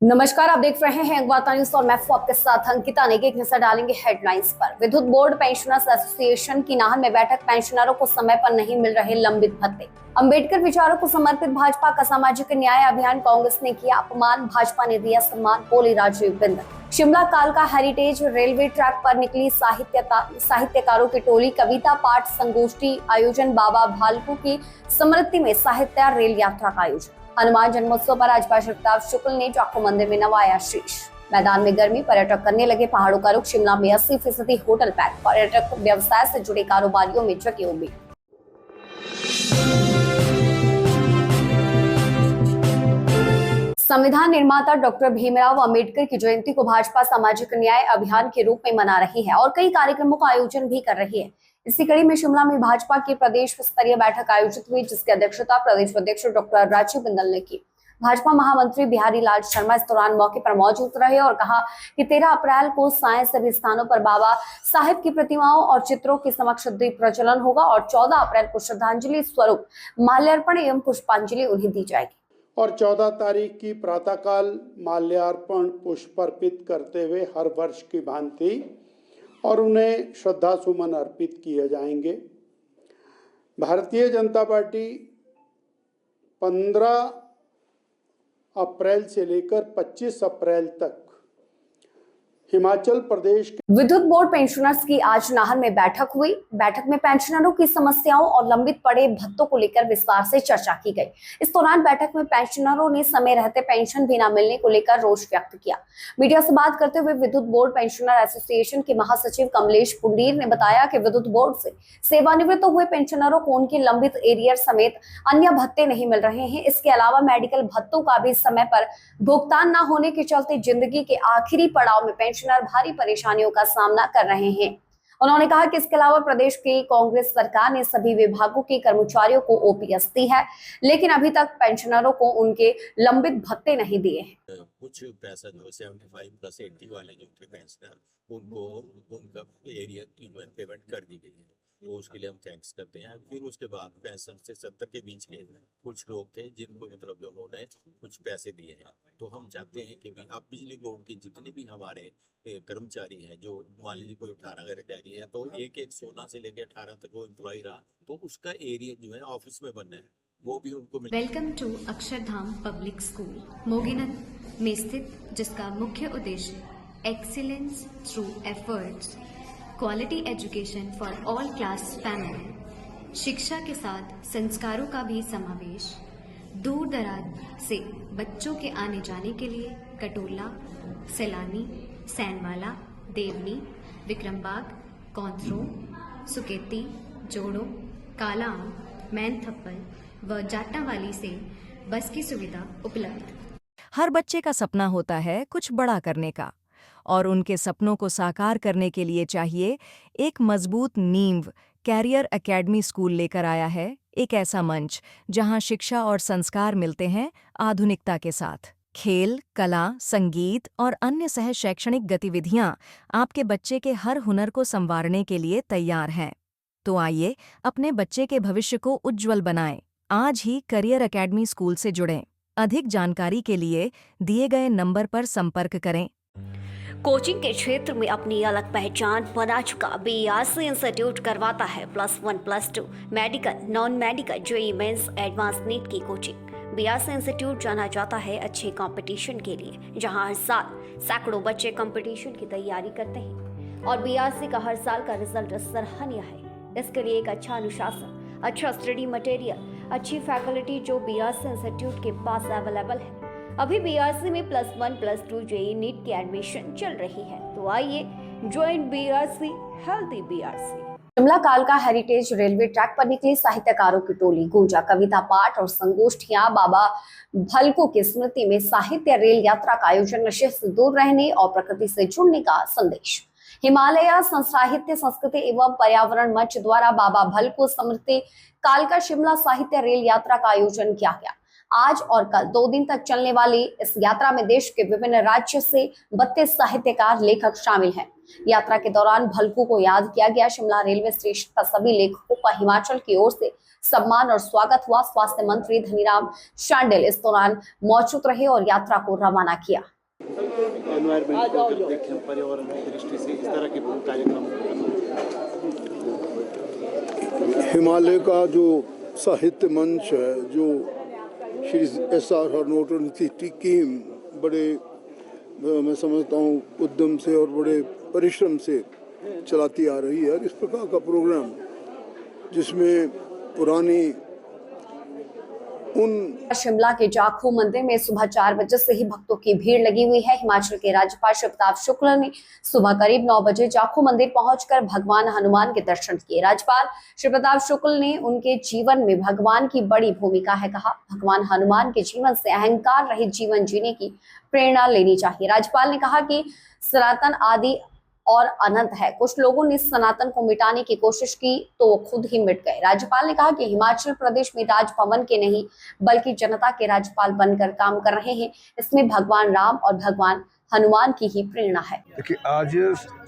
नमस्कार, आप देख रहे हैं अखबार न्यूज और मैं आपके साथ अंकिता नेगी। एक नजर डालेंगे हेडलाइंस पर। विद्युत बोर्ड पेंशनर्स एसोसिएशन की नाहन में बैठक, पेंशनरों को समय पर नहीं मिल रहे लंबित भत्ते। अंबेडकर विचारों को समर्पित भाजपा का सामाजिक न्याय अभियान, कांग्रेस ने किया अपमान, भाजपा ने दिया सम्मान, बोले राजीव बिंदल। शिमला कालका हेरिटेज रेलवे ट्रैक पर निकली साहित्यकारों की टोली, कविता पाठ संगोष्ठी आयोजन, बाबा भालपू की स्मृति में साहित्य रेल यात्रा का आयोजन। हनुमान जन्मोत्सव पर आज प्रताप शुक्ल ने जाखू मंदिर में नवाया शीश। मैदान में गर्मी, पर्यटक करने लगे पहाड़ों का रुख। शिमला में 80% होटल पैक, पर्यटक व्यवसाय से जुड़े कारोबारियों में जगी उम्मीद। संविधान निर्माता डॉक्टर भीमराव अंबेडकर की जयंती को भाजपा सामाजिक न्याय अभियान के रूप में मना रही है और कई कार्यक्रमों का आयोजन भी कर रही है। इसी कड़ी में शिमला में भाजपा की प्रदेश स्तरीय बैठक आयोजित हुई, जिसकी अध्यक्षता प्रदेश अध्यक्ष डॉक्टर राजीव बिंदल ने की। भाजपा महामंत्री बिहारी लाल शर्मा इस दौरान मौके पर मौजूद रहे और कहा कि 13 अप्रैल को साय सभी स्थानों पर बाबा साहेब की प्रतिमाओं और चित्रों के समक्ष दीप प्रज्वलन होगा और 14 अप्रैल को श्रद्धांजलि स्वरूप माल्यार्पण एवं पुष्पांजलि उन्हें दी जाएगी। और 14 तारीख की प्रातःकाल माल्यार्पण पुष्प अर्पित करते हुए हर वर्ष की भांति और उन्हें श्रद्धा सुमन अर्पित किए जाएंगे। भारतीय जनता पार्टी 15 अप्रैल से लेकर 25 अप्रैल तक हिमाचल प्रदेश के विद्युत बोर्ड पेंशनर्स की आज नाहन में बैठक हुई। बैठक में पेंशनरों की समस्याओं और लंबित पड़े भत्तों को लेकर विस्तार से चर्चा की गई। इस दौरान बैठक में पेंशनरों ने समय रहते पेंशन भी न मिलने को लेकर रोष व्यक्त किया। मीडिया से बात करते हुए विद्युत बोर्ड पेंशनर एसोसिएशन के महासचिव कमलेश पुंडीर ने बताया कि विद्युत बोर्ड से सेवानिवृत्त हुए पेंशनरों को उनके लंबित एरियर समेत अन्य भत्ते नहीं मिल रहे हैं। इसके अलावा मेडिकल भत्तों का भी समय पर भुगतान न होने के चलते जिंदगी के आखिरी पड़ाव में पेंशनर भारी परेशानियों का सामना कर रहे हैं। उन्होंने कहा कि इसके अलावा प्रदेश की कांग्रेस सरकार ने सभी विभागों के कर्मचारियों को ओपीएस दी है, लेकिन अभी तक पेंशनरों को उनके लंबित भत्ते नहीं दिए हैं। कुछ पैसा जो 75+80 वाले जो थे पेंशनर, उनको उनका एरिया की पेमेंट कर दी गई है, तो उसके लिए हम थैंक्स करते हैं। फिर उसके बाद 65 से 70 के बीच के कुछ लोग थे जिनको मतलब उन्होंने कुछ पैसे दिए हैं। तो हम चाहते हैं कि अब बिजली बोर्ड के जितने भी हमारे कर्मचारी हैं, जो मान लीजिए कोई 18 का रिटायरी है, तो एक 16 से लेकर 18 तक वो एम्प्लॉय रहा, तो उसका एरिया जो है ऑफिस में बनना है, वो भी उनको मिले। Welcome to Akshardham public school Moginat में स्थित, जिसका मुख्य उद्देश्य excellence through efforts, quality education for all class family, शिक्षा के साथ संस्कारों का भी समावेश, दूर दराज से बच्चों के आने जाने के लिए कटोला, सैलानी, सैनवाला, देवनी, विक्रमबाग, कौंथरो, सुकेती, जोड़ो, कालाम, मैनथप्पल व जाटावाली से बस की सुविधा उपलब्ध। हर बच्चे का सपना होता है कुछ बड़ा करने का, और उनके सपनों को साकार करने के लिए चाहिए एक मजबूत नींव। कैरियर एकेडमी स्कूल लेकर आया है एक ऐसा मंच जहां शिक्षा और संस्कार मिलते हैं आधुनिकता के साथ। खेल, कला, संगीत और अन्य सह शैक्षणिक गतिविधियां आपके बच्चे के हर हुनर को संवारने के लिए तैयार हैं। तो आइए अपने बच्चे के भविष्य को उज्जवल बनाएं। आज ही करियर एकेडमी स्कूल से जुड़ें। अधिक जानकारी के लिए दिए गए नंबर पर संपर्क करें। कोचिंग के क्षेत्र में अपनी अलग पहचान बना चुका बीआरसी इंस्टीट्यूट करवाता है +1 +2 medical, non medical, JEE Mains, advance NEET की कोचिंग। बीआरसी इंस्टीट्यूट जाना जाता है अच्छे कंपटीशन के लिए, जहां हर साल सैकड़ों बच्चे कंपटीशन की तैयारी करते हैं और बीआरसी का हर साल का रिजल्ट सराहनीय है। इसके लिए एक अच्छा अनुशासन, अच्छा स्टडी मटेरियल, अच्छी फैकल्टी जो बीआरसी इंस्टीट्यूट के पास अवेलेबल है। अभी बीआरसी में +1 +2 जेईई नीट की एडमिशन चल रही है, तो आइए join BRC, healthy BRC. Shimla कालका हेरिटेज रेलवे ट्रैक पर निकली साहित्यकारों की टोली, गूंजा कविता पाठ और संगोष्ठियां, बाबा भलको की स्मृति में साहित्य रेल यात्रा का आयोजन, नशे से दूर रहने और प्रकृति से जुड़ने का संदेश। हिमालय साहित्य संस्कृति एवं पर्यावरण मंच द्वारा बाबा भलको स्मृति कालका शिमला साहित्य रेल यात्रा का आयोजन किया गया। आज और कल 2 दिन तक चलने वाली इस यात्रा में देश के विभिन्न राज्य से 32 साहित्यकार, लेखक शामिल हैं। यात्रा के दौरान भलकू को याद किया गया। शिमला रेलवे स्टेशन पर सभी लेखकों का हिमाचल की ओर से सम्मान और स्वागत हुआ। स्वास्थ्य मंत्री धनीराम शांडिल इस दौरान मौजूद रहे और यात्रा को रवाना किया। एनवायरमेंट को अगर देखें, पर्यावरण की दृष्टि से इस तरह के कार्यक्रम हिमालय का जो साहित्य मंच है, जो श्री SR हरनोट और नीति टीम बड़े, मैं समझता हूँ, उद्यम से और बड़े परिश्रम से चलाती आ रही है। इस प्रकार का प्रोग्राम जिसमें पुरानी शिमला के जाखू मंदिर में सुबह 4 बजे से ही भक्तों की भीड़ लगी हुई है। हिमाचल के राज्यपाल शिवप्रताप शुक्ल ने सुबह करीब 9 बजे जाखू मंदिर पहुंचकर भगवान हनुमान के दर्शन किए। राज्यपाल शिवप्रताप शुक्ल ने उनके जीवन में भगवान की बड़ी भूमिका है कहा। भगवान हनुमान के जीवन से अहंकार रहित जीवन जीने की प्रेरणा लेनी चाहिए। राज्यपाल ने कहा कि सनातन आदि और अनंत है। कुछ लोगों ने सनातन को मिटाने की कोशिश की तो वो खुद ही मिट गए। राज्यपाल ने कहा कि हिमाचल प्रदेश में राजभवन के नहीं बल्कि जनता के राज्यपाल बनकर काम कर रहे हैं। इसमें भगवान राम और भगवान हनुमान की ही प्रेरणा है। देखिए, आज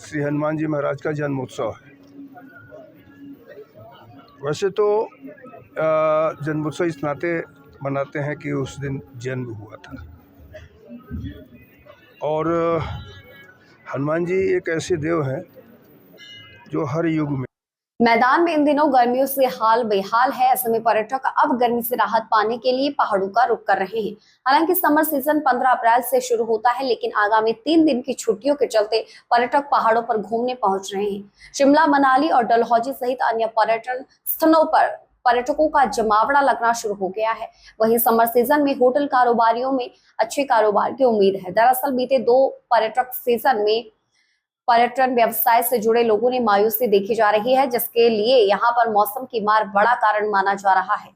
श्री हनुमान जी महाराज का जन्मोत्सव है। वैसे तो जन्मोत्सव इस नाते मनाते हैं कि उस दिन जन्म हुआ था, और हनुमान जी एक ऐसे देव हैं जो हर युग में। मैदान में इन दिनों गर्मियों से हाल बेहाल है। ऐसे में पर्यटक अब गर्मी से राहत पाने के लिए पहाड़ों का रुख कर रहे हैं। हालांकि समर सीजन 15 अप्रैल से शुरू होता है, लेकिन आगामी 3 दिन की छुट्टियों के चलते पर्यटक पहाड़ों पर घूमने पहुंच रहे हैं। शिमला, मनाली और डलहौजी सहित अन्य पर्यटन स्थलों पर पर्यटकों का जमावड़ा लगना शुरू हो गया है। वहीं समर सीजन में होटल कारोबारियों में अच्छे कारोबार की उम्मीद है। दरअसल बीते 2 पर्यटक सीजन में पर्यटन व्यवसाय से जुड़े लोगों ने मायूसी देखी जा रही है, जिसके लिए यहां पर मौसम की मार बड़ा कारण माना जा रहा है।